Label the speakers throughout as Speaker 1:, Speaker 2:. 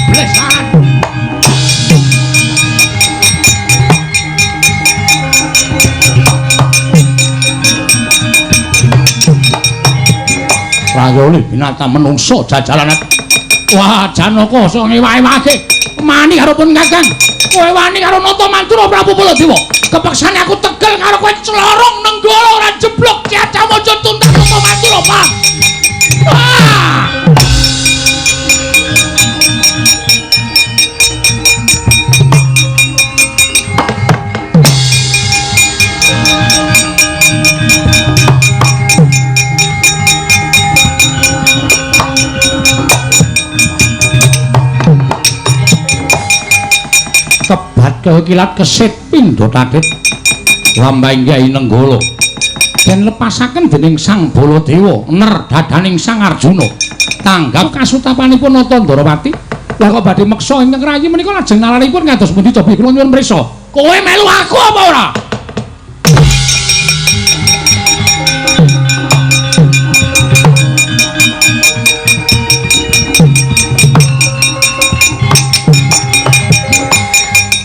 Speaker 1: blesan. Rayone binatang menungso jajalanan. Wah, Janaka sing ngewahi-wahi. Mani karo pun Kakang. Kowe wani karo nata mantura Prabu Baladewa. Kepeksane aku tegel karo kowe celorong nenggala ora jeblok Cacamaja tuntas nata mantura, Pak. Wah! Kebat kekilat kesit pindha takit lambang Kyai Nenggala den lepasaken dening Sang Baladewa ner dadaning Sang Arjuna tanggap kasutapanipun Nata Ndarawati. Lah kok badhe meksa ingkang rayi menika lajeng nalaripun kados pundi cobi kula nyuwun prisa. Kowe melu aku apa ora?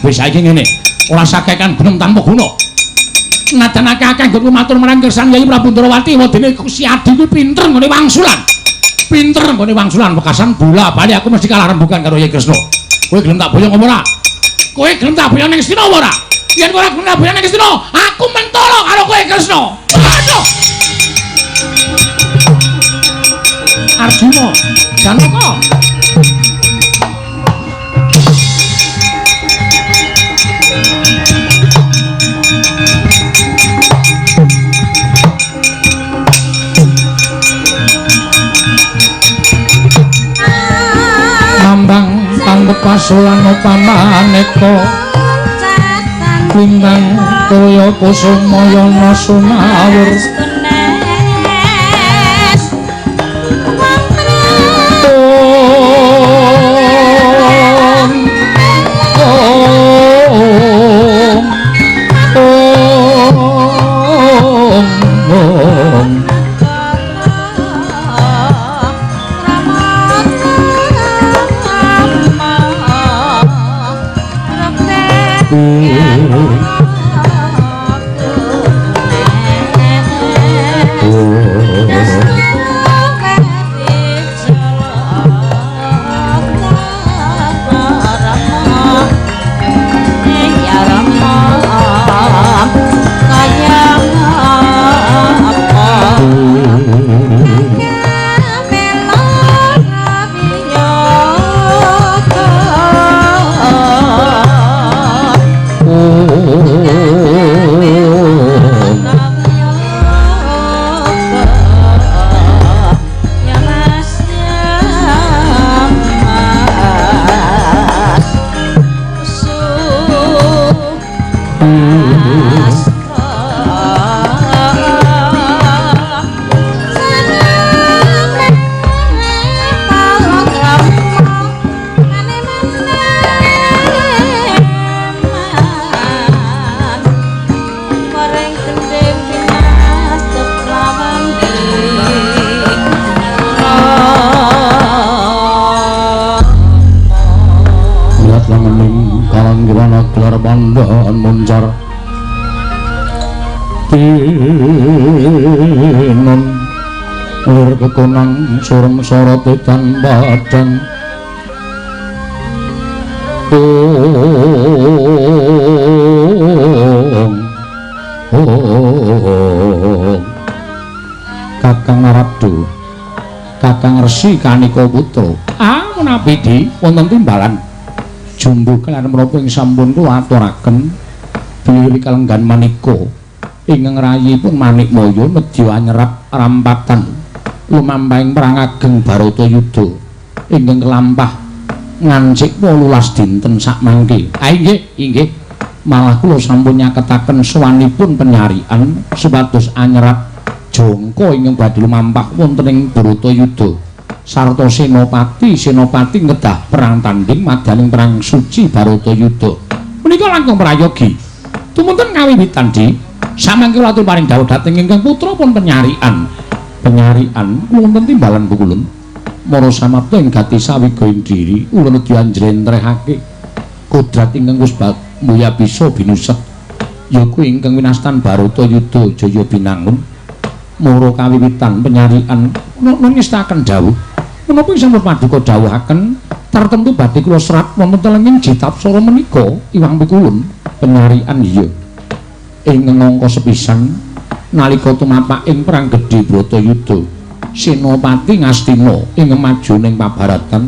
Speaker 1: Wis saiki ngene, ora sakekan gunung tanpa guna. Najan akeh-akeh nggo matur marang Sang Hyai Prabu Ndarawati wadene Gusti Adi kuwi pinter nggone wangsulan. Pinter nggone wangsulan wekasan bola-bali aku mesti kalah rembugan karo Hyai Kresna. Kowe gelem tak boyong apa ora? Kowe gelem tak boyong ning Astina apa ora? Yen ora gelem tak boyong ning Astina, aku mentolo karo kowe Kresna. Aduh. Arjuna, Janaka. Mambang tanggep pasulan upamaneka bintang toya kusuma yana sumawur Pandaan moncar tinon lir kekonang surem sorot edan badan Kakang Naradu Kakang Resi Kanika Putra menapidi wonten timbalan jumbuh kaliyan menapa ing sampun kula aturaken bilih kalenggan manika ingkang rayipun Manikmaya nedya anyerap rampatan lumampahing perang ageng Baratayuda ingkang kelampah ngancik 18 dinten sakmangke. Inggih malah kula sampun nyaketaken sowanipun penyarian supados anyerap jangka ingkang badhe lumampah wonten ing Baratayuda sarta Senopati ngedah perang tanding madaning perang suci Baratayuda. Menika langkung prayogi. Tumunten kawiwitan di samangke kula atur paring dawuh dhateng ingkang putra pun penyarian wonten timbalan pukulun. Mara samapta ing gati sawiga indiri kula nedya njlentrehake kodrat ingkang wis muya bisa binuset yaku ingkang winastan Baratayuda Jaya binangun mara kawiwitan penyarian ngestaken dawuh menapa sampun paduka dawuhaken tertentu badhe kula serat wonten telenging Jitapsara menika Iwang Pikulun penyarian iya ing ngangka sepisan nalika tumapak ing perang gedhe Bratayuda Senopati Ngastina ing majuning pabaratan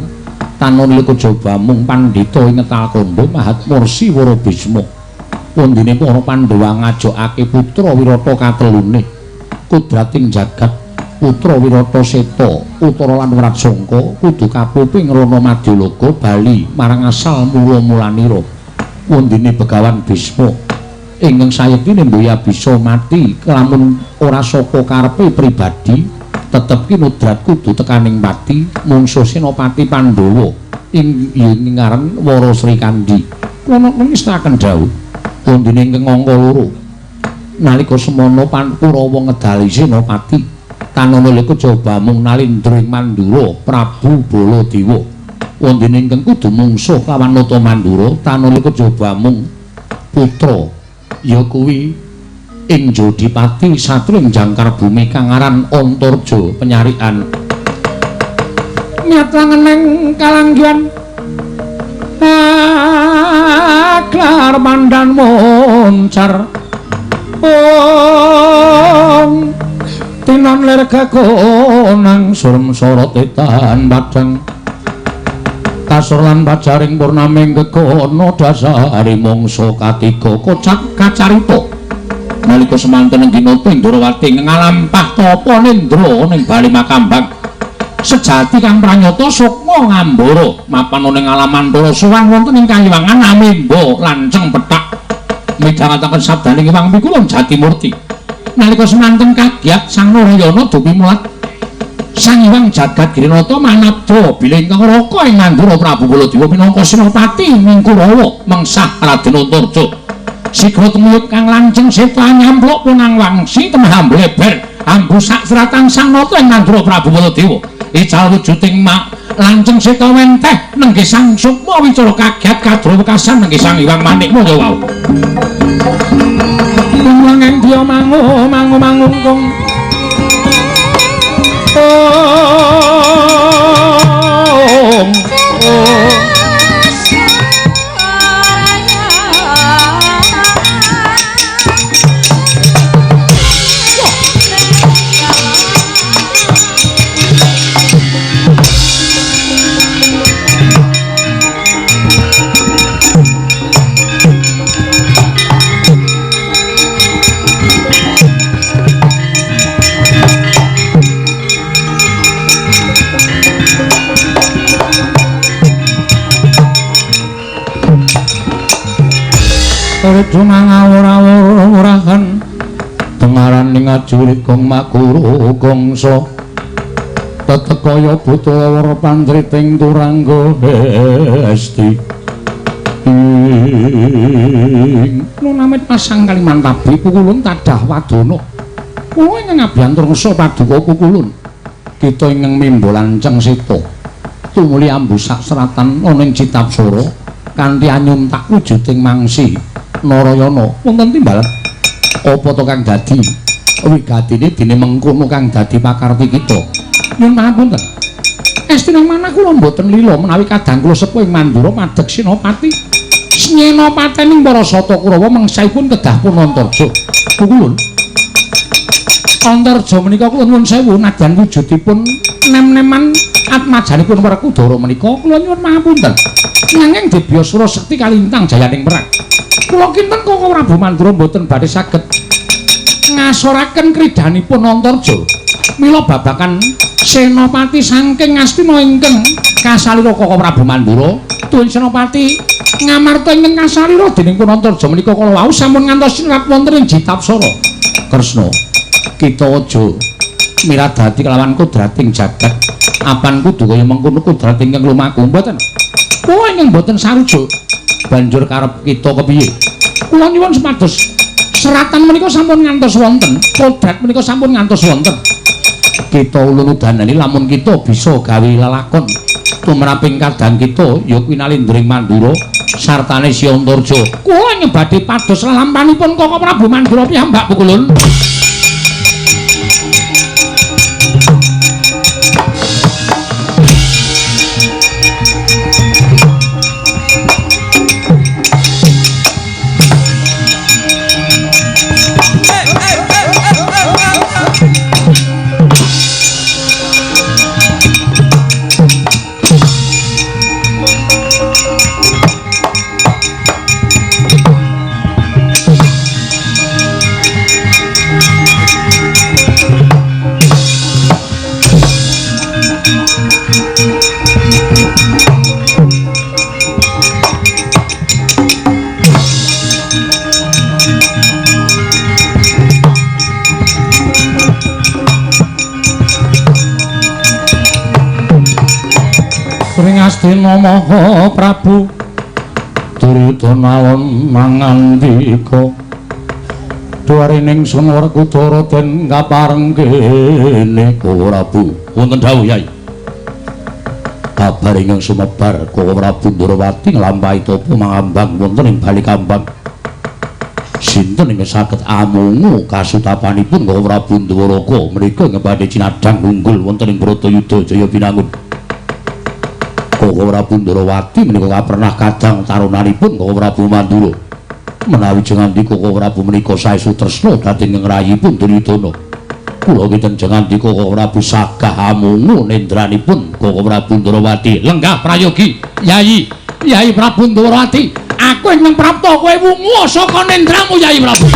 Speaker 1: tanulika Jabamung Pandhita ing Talkanda Mahatmursi Wara Bisma pundhine para Pandhawa ngajokake putra Wirata katelune kodrating jagat putra Wirata Seta Utara lan Wratsangka kudu kapuping rana Madyalaga bali marang asal mula-mulanira pundhine Begawan Bisma ingkang sayektine mboya bisa mati kelamun ora saka karepe pribadi tetep kinudrat kudu tekaning pati mungsuh Senopati Pandhawa ing ngaran Wara Srikandhi kula ngestaken dawuh pundhine ingkang angka 2 nalika semana Kurawa ngedali Senopati tanulika Jabamung Nalindra ing Mandura Prabu Baladewa pundhine ingkang kudu mungsuh lawan Nata Mandura tanulika Jabamung putra yakuwi ing Jodipati satring jangkar bumi kang aran Antarja penyarian nyatlangeneng kalanggian aklar mandan moncar tinon lir gagonang surem sorot etan padang kasur lan pajaring purnaming gegono dasari mangsa katiga kocak kacarita nalika semanten ing dina Indrawati ngalampah tapa nendra ning bali Makambang sejati kang pranyata sukma ngambara mapan ning alaman para suwan wonten ing kayiwangan amimba lanceng pethak midhangetaken sabdaning Iwang Pikulun Jatimurti nalika semanten kagiat Sang Narayana dupi mulat Sang Hyang Jagadgirinata manabda bilih ingkang raka ing Mandura Prabu Baladewa minangka Senopati ing Kurawa mengsah Raden Antarja sigra temuyup kang lanceng seta nyampluk punang wangsi temah ambleber ambu sak seratan sang nata ing Mandura Prabu Baladewa ical wujuding lanceng seta wenteh nenggih sang sukma wicara kagiat kadra wekasan nenggih Sang Hyang Manikmaya wau kumangeng dia mangungkung cuma ngawur-awur-awurahan dengaran ning ajurit kong makuru kongso tetekaya buta wara pandriting turangga hesti nunamit pasang Kalimantabi Pukulun tadah wadana kula ingkang abyantrangsa paduka Pukulun kita ingkang mimba lanceng seta tumuli ambu sak seratan ana ing Jitapsara kanthi anyuntak wujuding mangsi Narayana wonten timbalan apa to kang dadi wigatine dene mengkono kang dadi pakarti kita nyuwun pangapunten estinang manah kula mboten lila menawi kadang kula sepuh ing Mandura madheg Senopati Senopatining para sata Kurawa mengsahipun kedah pun Antarja Pukulun Antarja menika kula nuwun sewu nadyan wujudipun nem-neman atmajanipun Werkudara menika kula nyuwun pangapunten nanging Debyasura sekti kalintang jayaning perang kula kinten Koko Prabu Mandura mboten badhe saged ngasoraken kridanipun Antarja mila babakan Senopati saking Ngastina ingkang kasalira Koko Prabu Mandura tuwin Senopati ngamarta ingkang kasalira dening pun Antarja menika kala wau sampun ngantos sinrat wonten ing Jitapsara Kresna kita aja miradati kelawan kodrating jagat apan kudu kaya mengkono kodrat ingkang lumaku mboten kula ingkang mboten sarujuk banjur karep kita kepiye kula nyuwun supados seratan menika sampun ngantos wonten kodrat menika sampun ngantos wonten kita ulun udanani lamun kita bisa gawe lelakon tumraping kadang kita ya kuwi Nalindring Mandura sartane Siontorjo. Kula nyebadi pados lalampanipun Koko Prabu Mandura piyambak pukulun. Astina Maha Prabu Duryudana mangandika duwarining Sunwarkudara den kaparenggene Koko Prabu wonten dawuh Yai kabar ingkang sumebar Koko Prabu Ndrawati nglampahi tapa mangambang wonten ing Balikambang sinten ingkang saged amungu kasutapanipun Koko Prabu Ndwaraka menika ngebadhe cinadhang unggul wonten ing Bratayuda Jaya Pinangun Koko Prabu Ndrawati menika kapernah kadang tarunanipun Koko Prabu Mandura menawi jengandi Koko Prabu menika saestu tresna dhateng ngrayipun Duryudana kula kinten jengandi Koko Prabu sagah amungu nendranipun Koko Prabu Ndrawati lenggah prayogi Yai Prabu Ndrawati aku ingkang prapta kowe wungu saka nendramu Yai Prabu.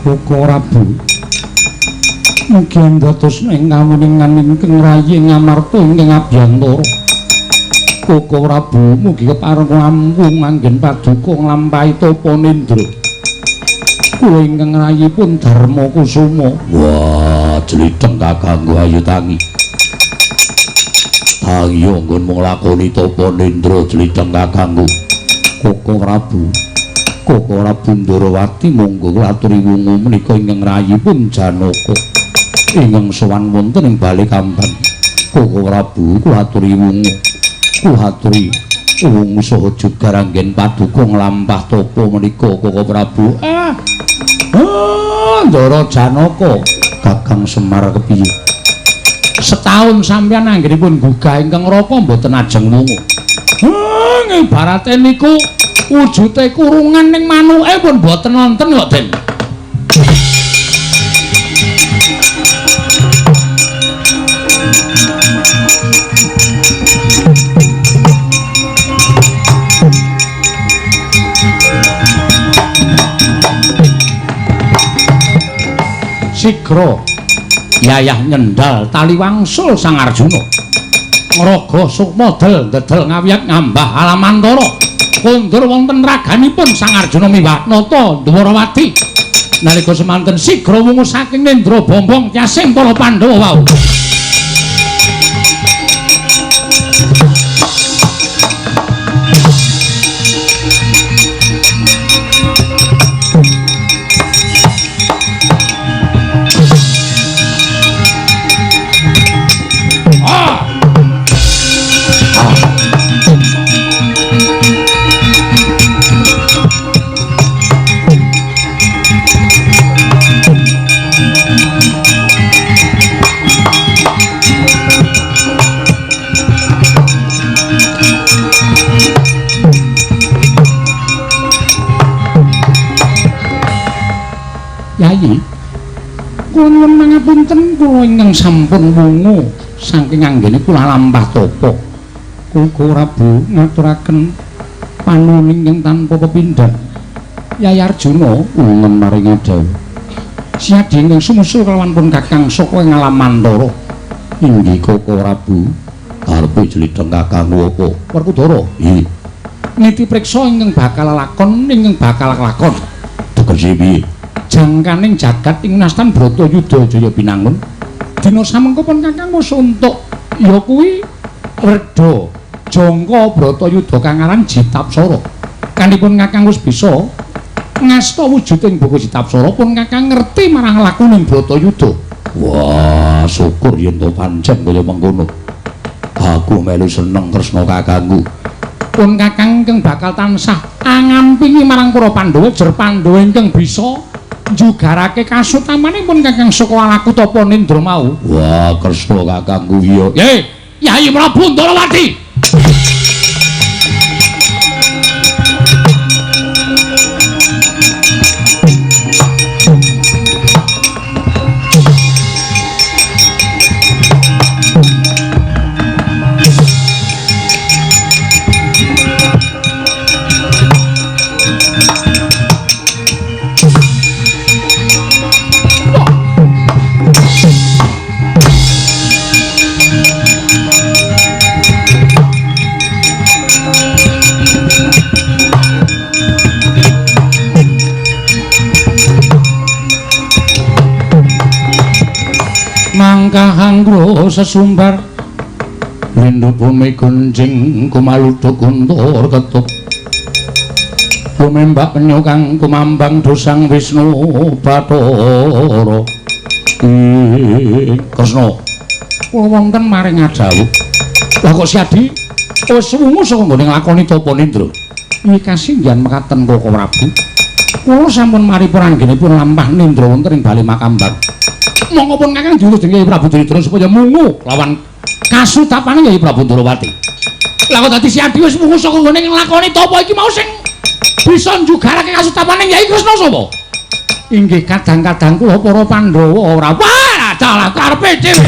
Speaker 1: Koko Prabu mugi dados ing kawuningan ingkang rayi ngamarta ingkang abiyantara Koko Prabu mugi kepareng lampung anggen paduka nglampahi tapa nindra kula ingkang rayipun Darma Kusuma. Wah jlitheng kakangku ayu tangi ayo nggon mung lakoni tapa nindra jlitheng kakangku Koko Prabu Ndrawati monggo aturi wungu menika ingkang rayipun Janaka ingkang sowan wonten ing Balikambang. Koko Prabu kula aturi wungu saha juga anggen paduka nglampah tapa menika Koko Prabu. Ndara Janaka Kakang Semar kepiye? Setahun sampeyan anggenipun gugah ingkang raka mboten ajeng wungu. Ibarate niku wujute kurungan ning manuke pun boten wonten kok, Den. Sigra yayah nyendal tali wangsul Sang Arjuna. Raga sukma dedel ngawiyat ngambah Alamantara. Kondur wonten raganipun Sang Arjuna miwah nata Dwarawati. Nalika semanten sigra wungu saking Nendra Bombong tyasing para Pandhawa wau. Yayi. Kula nyuwun pangapunten kula ingkang sampun wungu saking anggene kula lampah tapa. Uga Prabu ngaturaken panuwun ingkang tanpa pepindhan. Yayi Arjuna ulun maring dawuh. Siadi ingkang sumusul kelawan pun Kakang saka ing alam Mantara. Inggih Koko Prabu. Arepe jlitheng Kakang apa? Werkudara. Nggih. Niti priksa ingkang bakal lakon. Tegese piye? Jangkaning jagat ing nastan Bratayuda Jaya Pinangun. Dina samengko pun Kakang wis entuk ya kuwi Werda Jangka Bratayuda kang aran Jitapsara. Kanipun Kakang wis bisa ngasta wujuding buku Jitapsara pun Kakang ngerti marang lakuning Bratayuda. Wah, syukur yen to pancen kaya mengkono. Aku melu seneng tresna kakangku. Pun Kakang ingkang bakal tansah angampingi marang para Pandhawa jer Pandhawa ingkang bisa njugarake kasutamaning pun Kakang saka alaku tapa nindra mau. Wah, Kresna kakangku iya. Yayi Prabu Ndarawati. Mangkahanggo sesumbar lindhu bumi gunjing kumaluduk kuntur ketup kumembak penyu kang kumambang dosang Wisnu Bathara. Kresna kula wonten maring adhawuh. Lah kok Siadi wis wungu saka nggone nglakoni tapa nindra? Iki kasinggihan mekaten Koko Prabu. Kula sampun maripun anggenipun lampah nindra wonten ing bali Makambang. Monggo pun Kakang diutus dening Prabu Duryudana supaya mungu lawan kasutapane Yayi Prabu Ndarawati. Lah kok dadi Siadi wis mungu saka nggone nglakoni tapa iki mau sing bisa njugarake kasutapane Yayi Kresna sapa? Inggih kadang-kadang kula para Pandhawa ora wah dalah karepe dhewe.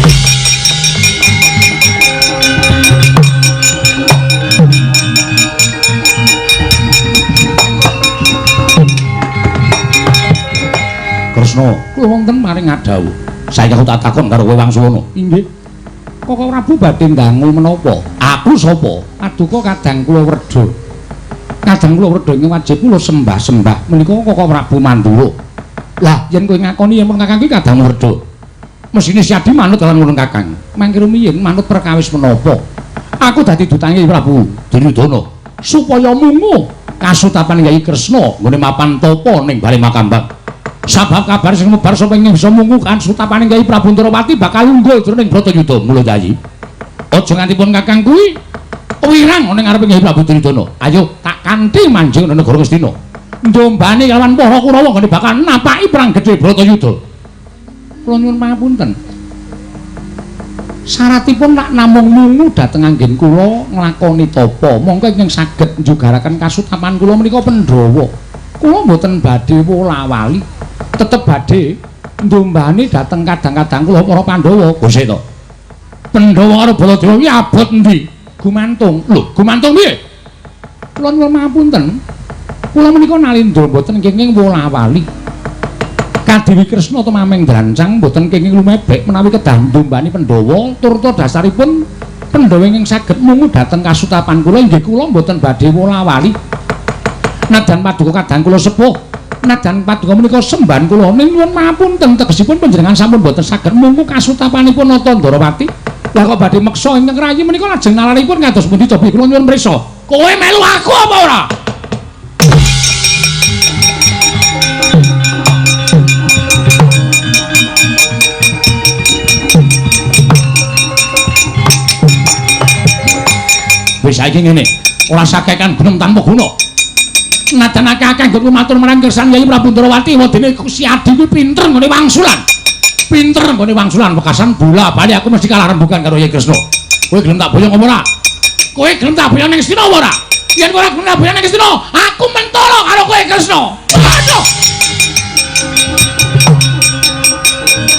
Speaker 1: Kresna, kula wonten maring adhawuh. Saiki aku tak takon karo kowe Wangsuwana. Inggih. Koko Prabu badhe ndangu menapa? Aku sapa? Paduka kadang kula Werda. Kadang kula Werda ing wajib kula sembah-sembah menika Koko Prabu Mandura. Lah, yen kowe ngakoni yen Kakang iki kadang Werda. Mesine Siadi manut lan ngono Kakang. Mangke rumiyin manut perkawis menapa? Aku dadi dutange Prabu Duryudana supaya mungu kasutapan Yayi Kresna nggone mapan tapa ning bali Makambang. Sabab kabar sing mebar sapa ingkang bisa mungu kasutapaning Yayi Prabu Ndarawati bakal unggul jroning Bratayuda. Mula Yayi, aja ngantipun Kakang kuwi wirang ning ngarep Yayi Prabu Duryudana. Ayo tak kanthi manjing ning negara Ngastina. Ndombane kelawan para Kurawa nggone bakal napaki perang gedhe Bratayuda. Kula nyuwun pangapunten. Syaratipun tak namung mungu dhateng anggen kula nglakoni tapa, monggo ingkang saged njugaraken kasutapan kula menika Pandhawa. Kula mboten badhe wola-wali. Tetep badhe ndombani dhateng kadang-kadang kula para Pandhawa. Gose to. Pandhawa karo Baladewa iki abot endi? Gumantung. Lho, gumantung piye? Kula nyuwun pangapunten. Kula menika nalindra mboten kenging wola-wali. Kadewi Kresna tumameng drancang mboten kenging lumebek menawi kedah ndombani Pandhawa turta dasaripun Pandhawa ingkang saged mungu dhateng kasutapan kula inggih kula mboten badhe wola-wali. Najan paduka kadang kula sepuh najan paduka menika sembahan kula ning nyuwun pangapunten tegesipun panjenengan sampun boten saged mungku kasutapanipun Nata Ndarawati. Lah kok badhe meksa ingkang rayi menika lajeng nalaripun kados pundi cobi kula nyuwun priksa. Kowe melu aku apa ora? Wis saiki ngene, ora sakekan gunung tanpa guna. Najan akeh-akeh nggo matur marang kersan Yayi Prabu Ndarawati wadene Siadi kuwi pinter nggone wangsulan. Pinter nggone wangsulan wekasan bola-bali aku mesti kalah rembugan karo Yayi Kresna. Kowe gelem tak boyong apa ora? Kowe gelem tak boyong ning Astina apa ora? Yen ora gelem tak boyong ning Astina, aku mentolo karo kowe Kresna. Aduh.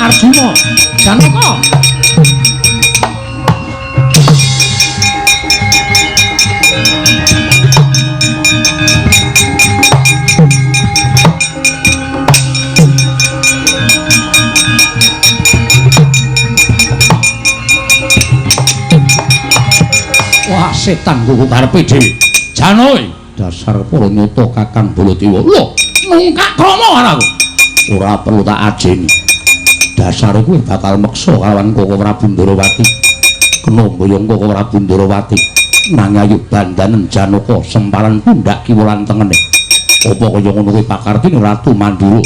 Speaker 1: Arjuna, Janaka. Wah, setan kuku karepe dhewe. Janoy, dasar para nyata Kakang Baladewa. Lho, nungkak krama aku. Ora perlu tak ajeni. Dasar kuwi bakal meksa kalawan Koko Prabu Ndarawati. Kena mboyong Koko Prabu Ndarawati. Nanging bandanen Janaka sempalan pundak kiwa lan tengene. Apa kaya ngono kuwi pakartine Ratu Mandura.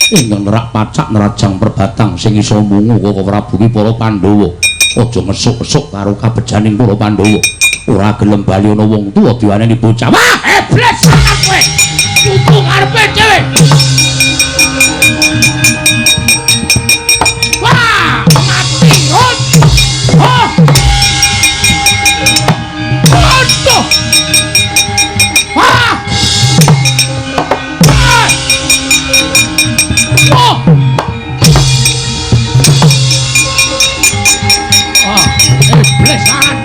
Speaker 1: Ingkang nerak pacak nerajang perbatang sing iso mungu Koko Prabu ki para Pandhawa. Aja ngesuk-esuk karo kabejaning para Pandhawa. Ora gelem bali ana wong tuwa diwaneni bocah. Wah, heblet sangat kowe. Kudu karepe dhewe. Wah, mati. Oh. Aduh. Wah. Oh. Heblet sangat.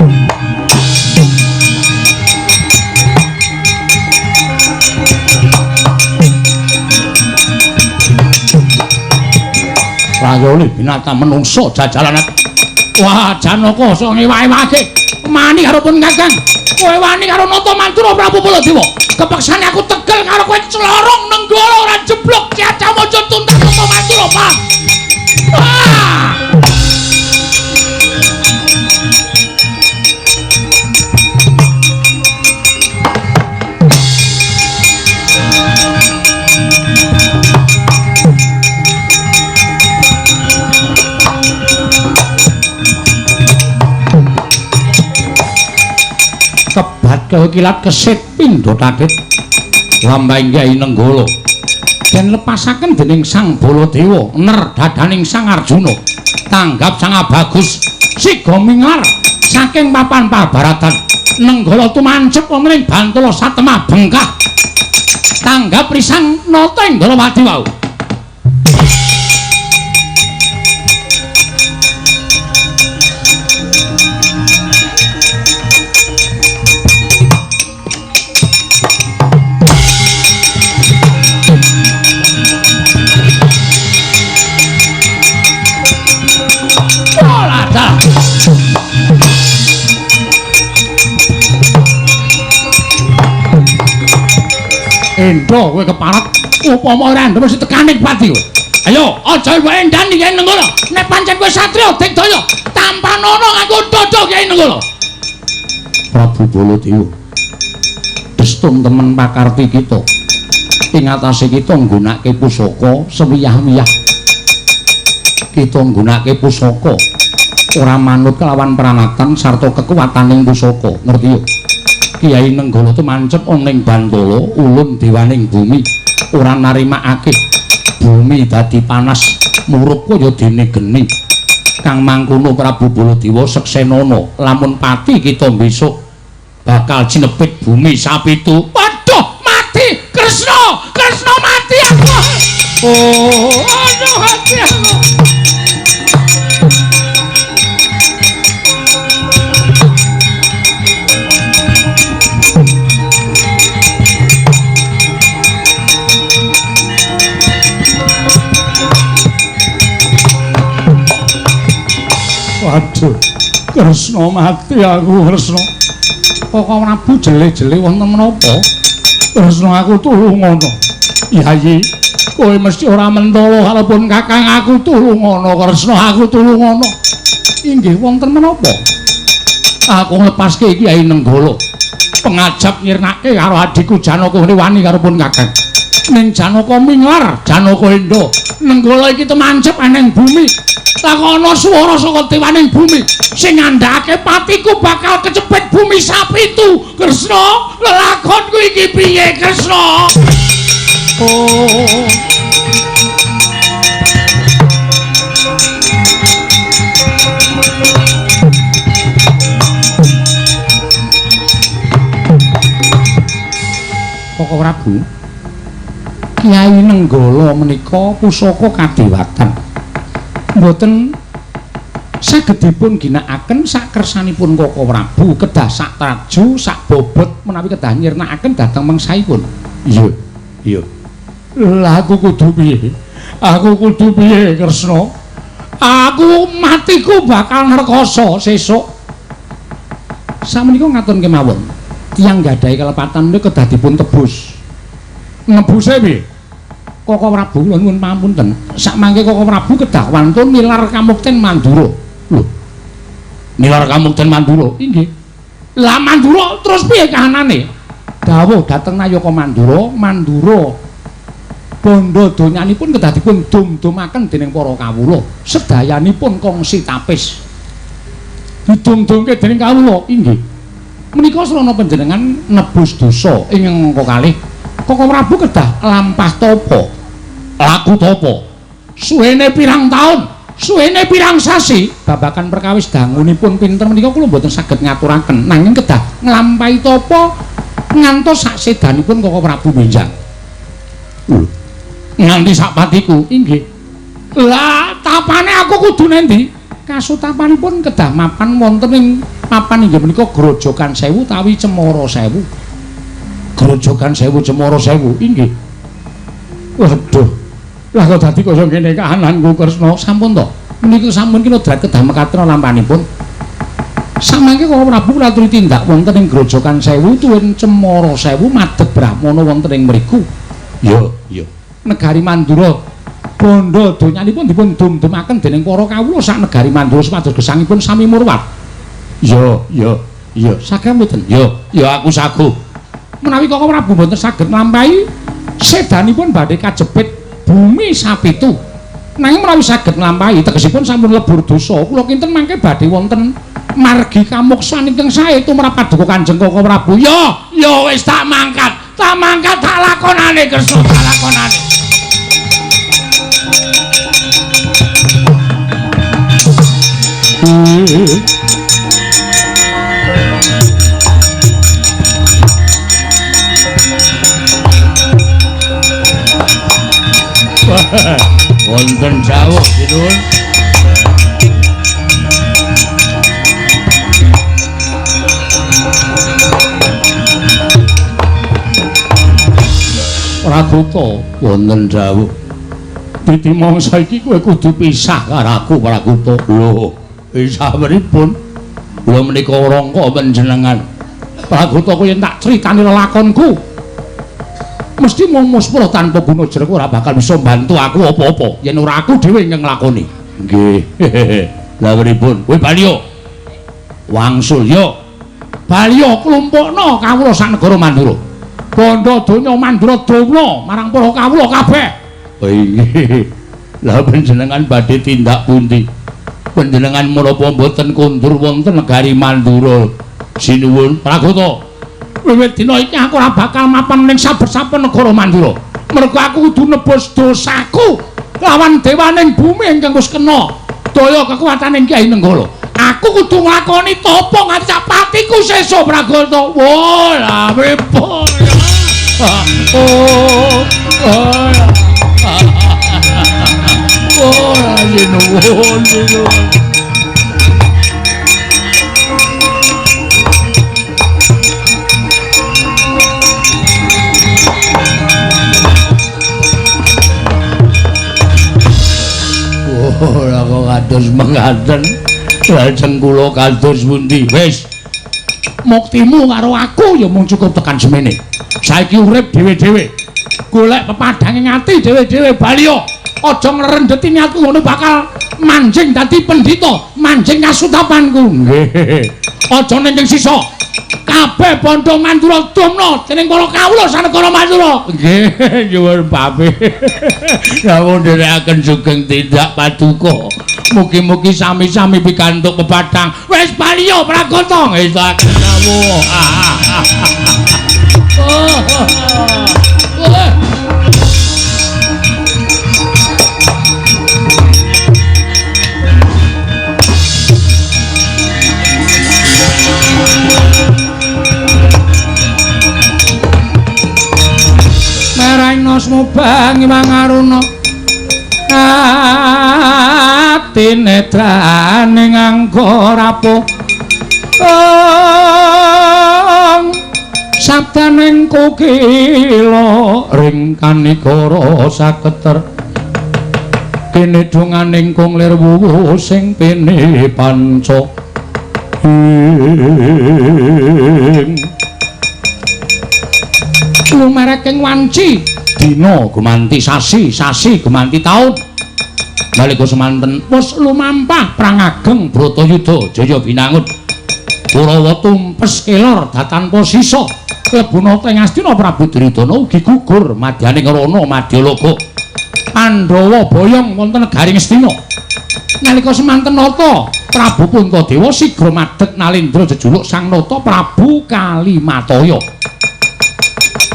Speaker 1: Rayane binatang menungso jajalan. Wah, Janaka iso ngewahi-wahi. Mani karo pun Kakang. Kowe wani karo nata mantura Prabu Baladewa. Kepaksane aku tegel karo kowe celorong nenggala ora jeblok Cacamaja tuntas nata mantura, Pak. Wah! Kebat kekilat kesit pindha tatit lambang Kyai Nenggala den lepasaken dening Sang Baladewa ner dadaning Sang Arjuna tanggap Sang Abagus siga minglar saking papan pabaratan Nenggala tumancep wonten ing Bantala Satemah Bengkah tanggap risang nata ing Ndarawati wau. Endho kowe keparat upama ora ndem mesti tekane pati kowe. Ayo aja wae ndani Kyai Nenggala. Nek pancen kowe satriya digdaya tampanono nganggo dada Kyai Nenggala. Prabu Baladewa. Destun temen pakarti kita. Ing atase kita nggunakake pusaka sewiyah-wiyah. Kita nggunakake pusaka ora manut kelawan pranatan sarta kekuwataning pusaka. Ngerti yo? Kyai Nenggala tumancep ana ing Bantala ulun dewaning bumi ora narimakake bumi dadi panas murup kaya dene geni kang mangkono Prabu Baladewa seksenana lamun pati kita besok bakal jinepit bumi sapitu. Waduh mati Kresna mati aku. Oh aduh hati aku. Waduh, Kresna mati aku, Kresna. Kok Prabu jele-jele wonten menapa? Kresna aku tulungono. Yayi, kowe mesti ora mentala kalipun Kakang aku tulungono, Kresna aku tulungono. Inggih wonten menapa? Aku nglepaske Kyai Nenggala. Pengajap nyirnake karo adikku Janaka wani kalipun Kakang. Ning Janaka minglar, Janaka endo. Nenggala iki temancep eneng bumi. Takono swara saka dewaning bumi sing ngandhake patiku bakal kecepet bumi sapitu. Kresna, lelakonku iki piye, Kresna? Oh. Koko Prabu, Kyai Nenggala menika pusaka kadewatan. mboten saged dipun ginakaken sak kersanipun Koko Prabu kedah sak traju sak bobot menawi kedah nyirnakaken dhateng mangsaipun. Iya, iya. Lah aku kudu piye? Aku kudu piye, Kresna? Aku matiku bakal ngrekoso sesuk. Samenika ngaten kemawon. Tiyang gadhahi kalepatan menika kedah dipun tebus. Nebuse piye? Koko Prabu nuwun pamunten. Sakmangke Koko Prabu kedah wantun nilar Kamukten Mandura. Lho. Nilar Kamukten Mandura. Inggih. Lah Mandura terus piye kahanane? Dawuh dhateng Nayaka Mandura, Mandura bondo donyanipun kedah dipun dum-dumaken dening para kawula. Sedayanipun kongsi tapis. Didung-dungke dening kawula. Inggih. Menika srana panjenengan nebus dosa ing angka kalih. Koko Prabu kedah lampah tapa. Laku tapa. Suwene pirang taun, suwene pirang sasi babakan perkawis dangunipun pinter menika kula mboten saged ngaturaken. Nanging kedah nglampahi tapa ngantos sak sedanipun Koko Prabu benjang. Nganti sak patiku. Inggih. Lah tapane aku kudu nendi? Kasutapanipun kedah mapan wonten ing papan inggih menika Grojogan Sewu tawi Cemara Sewu. Grojogan Sewu Cemara Sewu. Inggih. Waduh. Lah kok dadi kaya ngene kahananku Kresna. Sampun to. Menika sampun kira drat kedah mekaten lampanipun. Samangke Koko Prabu ngaturi tindak wonten ing Grojogan Sewu tuwin Cemara Sewu madhep Brahmana wonten ing mriku. Ya, ya. Negari Mandura bondo donyanipun dipun dum-dumaken dening para kawula sak negari Mandura supados gesangipun sami murwat. Ya, ya, ya. Saged mboten? Ya, ya aku sagu. Menawi Koko Prabu mboten saged nglampahi sedanipun badhe kajepit bumi sapitu. Nanging menawi saged nglampahi tegesipun sampun lebur dosa. Kula kinten mangke badhe wonten margi kamuksan ingkang sae tumrap paduka Kanjeng Koko Prabu. Ya, ya wis tak mangkat. Tak mangkat tak lakonane Kresna, tak lakonane. Wonten jawuh sinuwun. Praguta wonten jawuh. Dadi mangsa iki kowe kudu pisah karo aku Praguta. Lho, pisah pripun? Lho menika rangka panjenengan. Praguta kowe yen tak critani lelakonku mesti mung muspra tanpa guna jeruk ora bakal bisa mbantu aku apa-apa yen ora aku dhewe ingkang nglakoni. Nggih. Lah pripun? Kowe Balya. Wangsul yo. Balya klumpukna kawula sak negara Mandura. Bondo donya Mandura domna marang para kawula kabeh. Oh nggih. Lah panjenengan badhe tindak pundi? Panjenengan menapa mboten kondur wonten negari Mandura? Sinuwun Praguta. Wiwit dina iki aku ora bakal mapan ning saben-saben negara Mandura. Mergo aku kudu nebus dosaku lawan dewaning bumi ingkang wis kena daya kekuwataning Kyai Nenggala. Aku kudu nglakoni tapa nganti sak patiku sesuk Praguta. Wah, lah pripun. Ora kok kados mengaten. Lajeng kula kados pundi? Wis. Muktimu karo aku ya mung cukup tekan semene. Saiki urip dhewe-dhewe. Golek pepadang ing ati dhewe-dhewe Balya. Aja ngrendheti niatku ngono bakal manjing dadi pendhita, manjing kasutapanku. Nggih. Aja ning sisa. Kabeh bondo Mandura domna dening para kawula sanegara Mandura. Nggih, nyuwun pamit. Kawula nderekaken sugeng tindak paduka. Mugi-mugi sami-sami pikantuk pepadang. Wis Balya Praguta ngesaken rawuh. Meraing nasmu bang Imang Aruna. ati netrane nganggo rapuh sabdaning kukila ring kanigara saketer kene donganing kung lir wuwu sing pene panca lumereking wanci dina gumanti sasi gumanti taun nalika semanten wis lumampah perang ageng Bratayuda jaya binangun Kurawa tumpes kelor datanpa sisa klebuna teng Astina Prabu Duryudana ugi gugur madyaning Rana Madyalaga Pandhawa boyong wonten negaring Astina nalika semanten nata Prabu Puntadewa sigra madhet nalendra jejuluk Sang Nata Prabu Kalimataya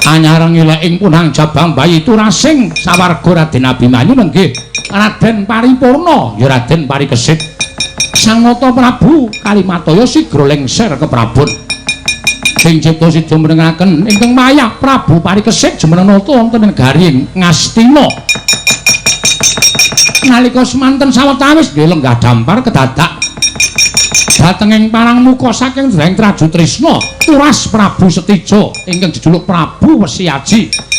Speaker 1: anyareng ileking punang jabang bayi turasing sawarga Raden Abimanyu nenggih Raden Paripurna ya Raden Parikesit Sang Nata Prabu Kalimataya sigra lengser ke prabon sing cipta sida menengaken ingkang mayah Prabu Parikesit jumeneng nata wonten negaring Ngastina nalika semanten sawetawis nggih lenggah dampar kedadak datenging parang muka saking Hyang Traju Trisna turas Prabu Setija ingkang jejuluk Prabu Wesiaji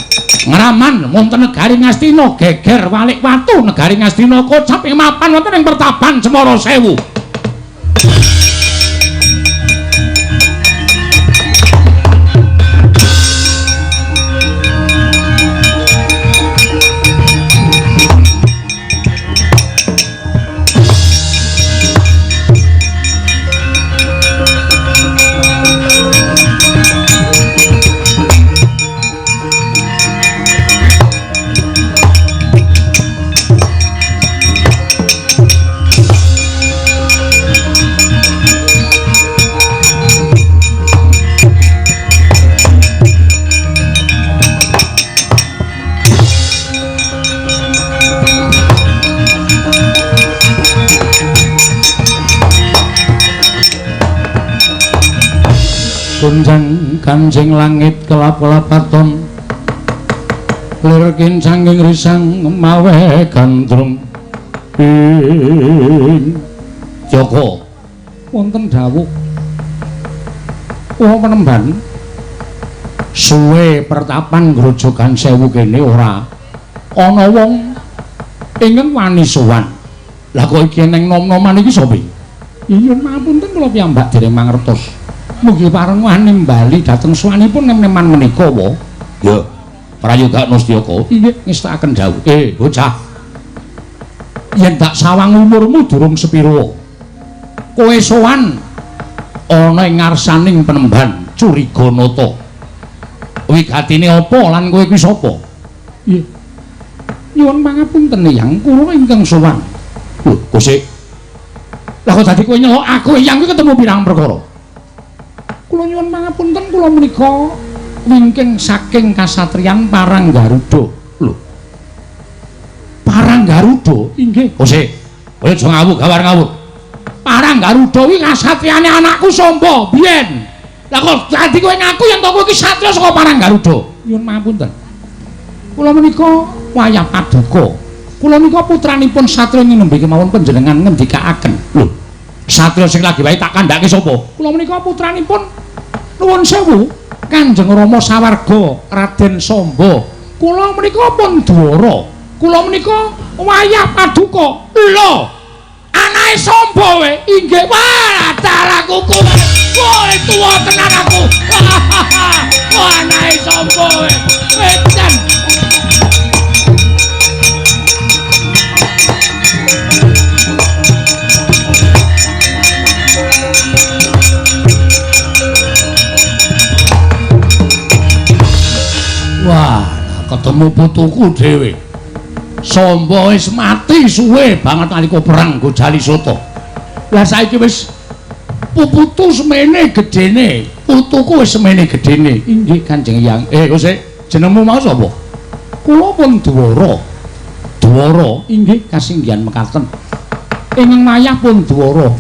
Speaker 1: ngraman wonten negaring Ngastina geger walik watu negaring Ngastina kocap ing mapan wonten ing pertapan Cemara Sewu Kunjang kanjeng langit kelap-kelapaton lir kincanging risang mawe gandrung Joko wonten dawuh penemban suwe pertapan grojogan Sewu kene ora ana wong ingkang wani sowan lah kok iki neng nom-noman iki sapa iya mapunten kula piyambak dereng mangertos mugi pareng wani bali dhateng suwanipun nem-neman menika wa ya Prayoga Nastiyaka inggih ngestakaken dawuh bocah yen dak sawang umurmu durung sepira kowe sowan ana ing ngarsaning penemban Curiganata wigatine apa lan kowe kuwi sapa iya nyuwun pangapunten Hyang kula ingkang sowan lho Gusti lah kok dadi kowe nyelok aku Hyang kuwi ketemu pirang perkara kula nyuwun pangapunten kula menika wingking saking kasatriyan Paranggaruda lho Paranggaruda inggih Gusti kowe aja ngawur gawar ngawur Paranggaruda kuwi kasatriyane anakku Samba biyen lah kok dadi kowe ngaku yen to kowe iki satriya saka Paranggaruda nyuwun pangapunten kula menika wayah paduka kula menika putranipun satriya nembe kemawon panjenengan ngendikaaken lho satriya sing lagi wae tak kandhake sapa kula menika putranipun nuwun sewu Kanjeng Rama sawarga Raden Samba kula menika pun Dwara kula menika wayah paduka lho anake Samba we inggih wah dalaku kowe tuwa tenan aku wah anake Samba we edan wah ketemu putuku dhewe Samba wis mati suwe banget nalika perang Gojalisota lah saiki wis puputu semene gedene putuku wis semene gedene inggih Kanjeng Hyang Gusti jenengmu mau sapa kula pun Dwara inggih kasinggihan mekaten ingkang mayah pun Dwara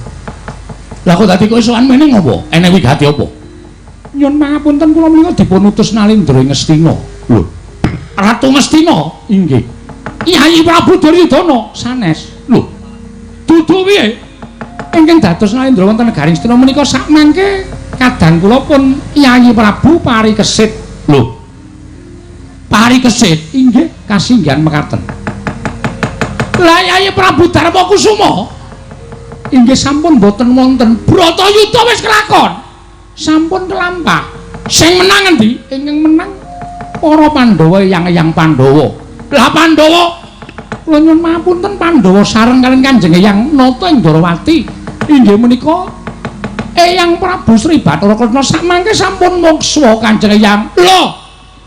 Speaker 1: lah kok dadi kowe sowan meneh ngopo enek wigati apa nyuwun pangapunten kula menika dipun utus nalendra ing Ngastina lho Ratu Ngastina inggih Kyai Prabu Duryudana sanes lho Dudu piye? Ingkang dados nalendra wonten negaring Astina menika sakmangke kadang kula pun Yayi Prabu Parikesit. Lho. Parikesit inggih kasinggihan mekaten. Lah Yayi Prabu Darma Kusuma inggih sampun boten wonten Bratayuda wis kelakon. Sampun kelampah. Sing menang endi? Ingkang menang para Pandhawa Eyang Pandhawa. Lah Pandhawa kula nyuwun mapunten Pandhawa sareng kaliyan Kanjeng Eyang Nata ing Darawati inggih menika Eyang Prabu Sri Bathara Kresna sakmangke sampun moksa Kanjeng Eyang. Lho,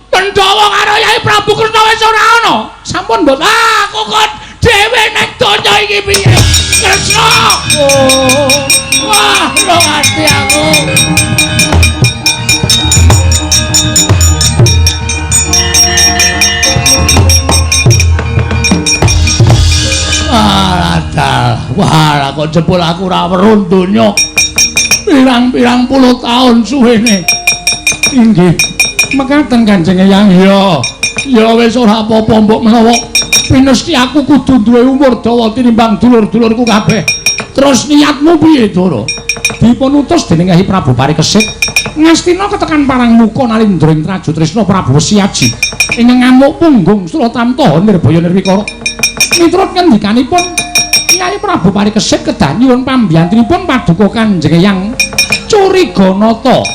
Speaker 1: Pandhawa karo Yayi Prabu Kresna wis ora ana. Sampun mboten. Aku kok dhewe nek donya iki piye? Kresna. Oh. Wah, lho ati aku. Wah, kok jebul aku ora weruh donya. Pirang-pirang puluh taun suwene. Inggih, mekaten Kanjeng Eyang. Ya wis ora apa-apa mbok menawa pinesti aku kudu duwe umur dawa tinimbang dulur-dulurku kabeh. Terus niatmu piye, Dara? Dipun utus dening Yayi Prabu Parikesit ngastina ketekan parang muka nalindra ing Traju Trisna Prabu Siaji ingkang ngamuk punggung Suratamta nirbaya nirwikara. Miturut ngendikanipun Yayi Prabu Parikesit kedah nyuwun pambiyantinipun paduka Kanjeng Eyang Curiganata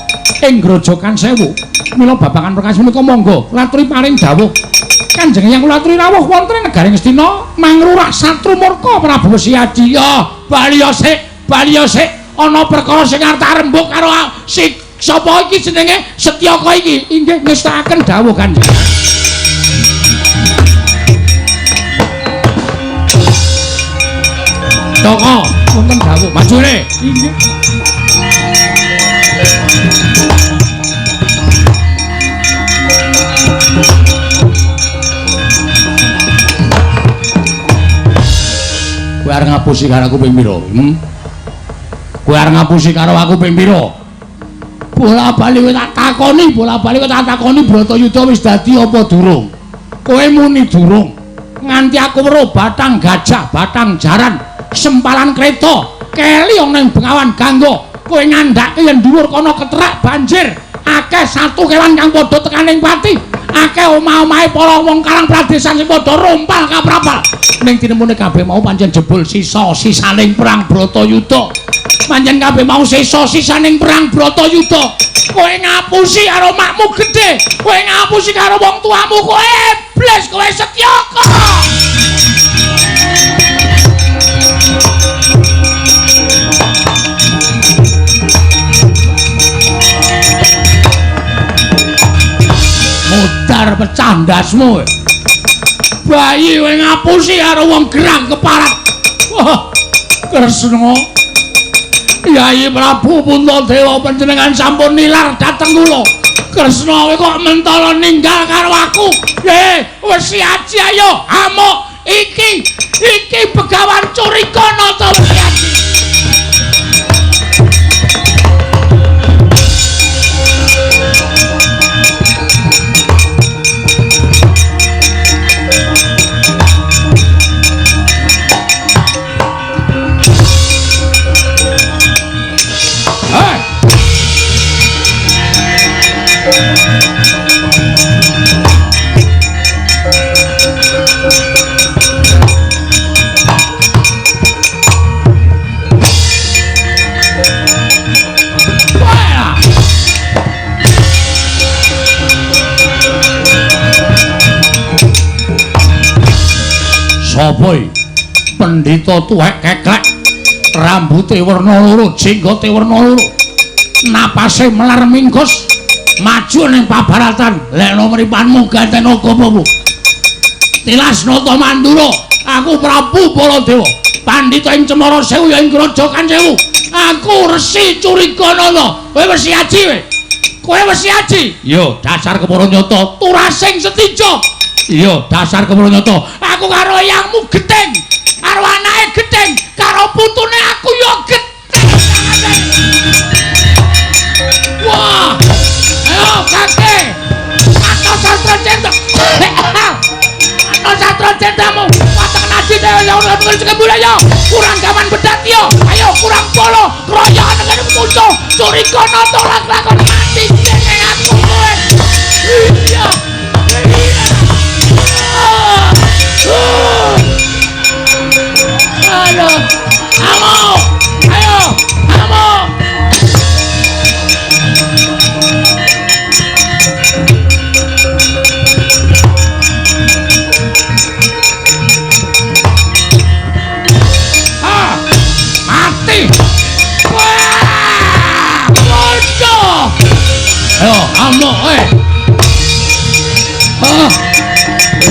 Speaker 1: ing Grojogan Sewu. Mila babagan perkasa menika monggo laturi paring dawuh. Kanjeng Eyang kula aturi rawuh wonten ing negaring Astina mangrurak satru murka Prabu Siaji. Baliya sik ana perkara sing arep rembug karo sapa iki jenenge Setyaka iki. Inggih ngestakaken dawuh Kanjeng. Toko wonten dawuh majune. Inggih. Kowe arep ngapusi karo aku ping pira? Kowe arep ngapusi karo aku ping pira? Bola-bali kowe tak takoni, Bratayuda wis dadi apa durung? Kowe muni durung. Nganti aku weruh batang gajah, batang jaran, sempalan kereta, keli ana ing Bengawan Gangga. Kowe ngandhake yen dhuwur kono keterak banjir. Akeh satu kewan kang padha tekaning pati. Akeh omah-omahe para wong Karang Pradesan sing padha rompal kaprapal. Ning tinemune kabeh mau pancen jebul sisa-sisaning perang Bratayuda. Pancen kabeh mau sisa-sisaning perang Bratayuda. Kowe ngapusi karo makmu gedhe, kowe ngapusi karo wong tuamu, kowe iblis, kowe Setyaka. Mudar pecah ndasmu. Bayi kowe ngapusi karo wong gerang keparat. Wah, Kresna. Yayi Prabu Puntadewa panjenengan sampun nilar dhateng kula. Kresna kowe kok mentala ninggal karo aku. Wis Siaji ayo, amuk iki Begawan Curiganata Siaji. Sapa iki? Pendhita tuwek keklek, rambuté werna loro, jenggote werna loro. Napase melar mingkus, maju ning pabaratan. Lek mripanmu ganten agapamu. Tilas nata mandura, aku Prabu Baladewa, pandhita ing Cemara Sewu ya ing Grojogan Sewu. Aku Resi Curiganata. Kowe wis Siaji kowe? Kowe wis Siaji? Yo, dasar Kemaranyata, turasing Setija. Iya, dasar Kemaranyata. Aku karo eyangmu gething, karo anake gething, karo putune aku ya gething. Wah! Ayo kakek. Atau sastra cinta. Atau sastra cintamu. Watak nasi dhewe ya ora mung sekembule ya. kurang gaman bedatya ayo kurang polo kroyok negara musuh curiga nata lakon mati dene aku kowe iya aduh ayo ayo amo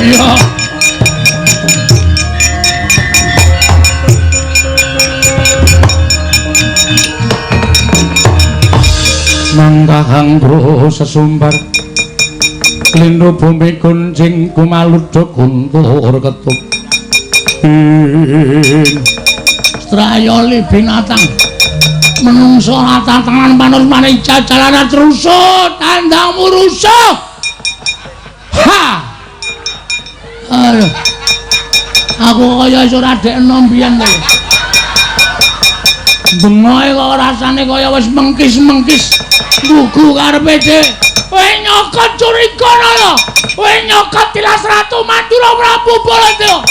Speaker 1: iya mangkahang bro sesumbar klindo bumi kunjing kumaluduk kuntur ketup strayoli binatang menungso rata tangan manur maneh jalanan rusuh tandangmu rusuh ha aduh aku kaya iso radekno mbiyen lho bengoe kok rasane kaya wis mengkis-mengkis gugu karepe dhek kowe nyokot curiga lho kowe nyokot tilas ratu Mandura Prabu Baladewa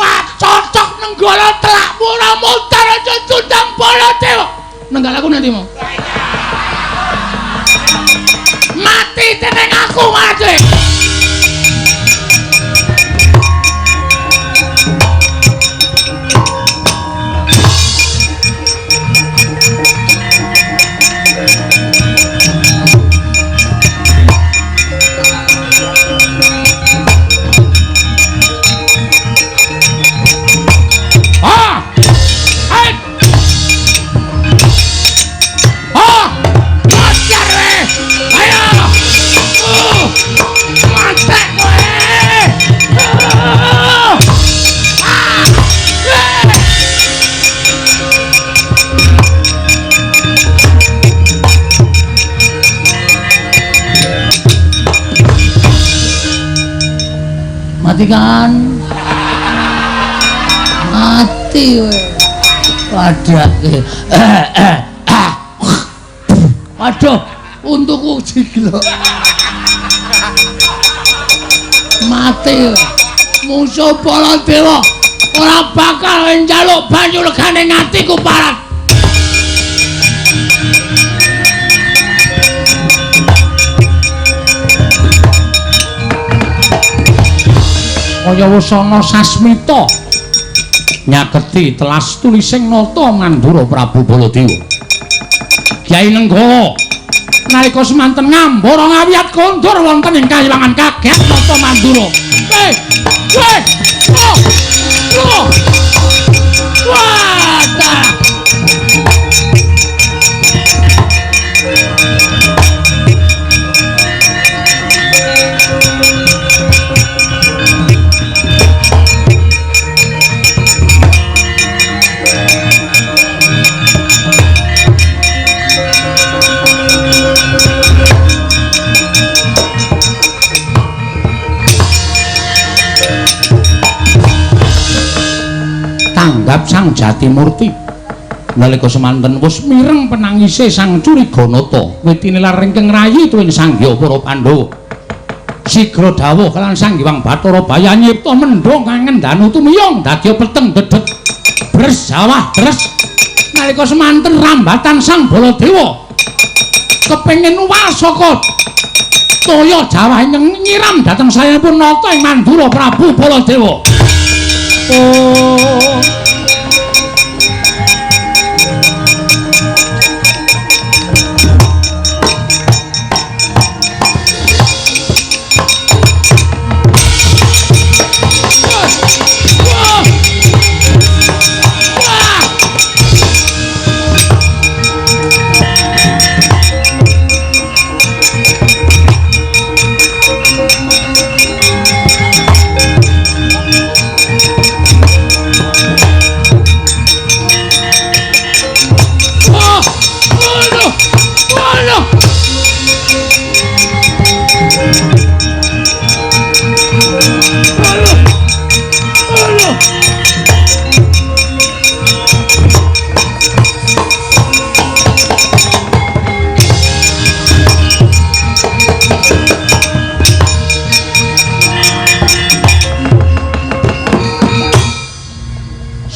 Speaker 1: wah cocok nenggala telakmu ora mutar aja tundang Baladewa nenggal aku nanti mau mati teneng aku mati matikan mati we padake waduh untukku jiglo mati we musuh Baladewa ora bakal njaluk banyu legane ngatiku parat kaya wasana sasmita nyaketi telas tulising nata Mandura Prabu Baladewa Kyai Nenggawa nalika semanten ngambara ngawiyat kondur wonten ing kayiwangan kaget nata Mandura tanggap Sang Jatimurti nalika semanten wis mireng penangise Sang Curiganata witine laringkeng rayi tuwin Sangya para Pandhawa sigra dawuh kalan Sang Hyang Bathara Baya nyipta mendhong kang ngendanu tumiyong dadi peteng dedet bres jawah dres nalika semanten rambatan Sang Baladewa kepengin nuwal saka toya Jawa nyiram dhateng sayanipun nata ing Mandura Prabu Baladewa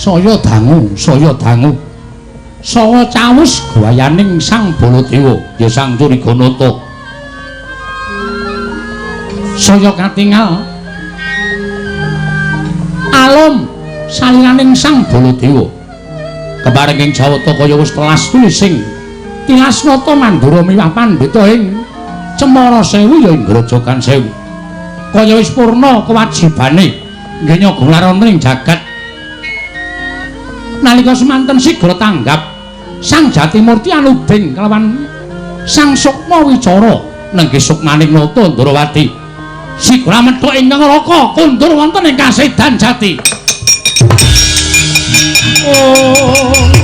Speaker 1: saya dangu saha cawus gwayaning Sang Baladewa ya Sang Curiganata saya katingal alom saliraning Sang Baladewa keparenging Jawata kaya wis telas tulising tilas nata Mandura miwah Pandhita ing Cemara Sewu ya ing Grojogan Sewu kaya wis purna kewajibane nggih nyoga laron ing jagat nalika semanten sigra tanggap Sang Jatimurti anubing kelawan Sang Sukma Wicara nenggih sukmaning nata Ndrawati sigra methuk ing neraka kundur wonten ing kasedan jati. Oh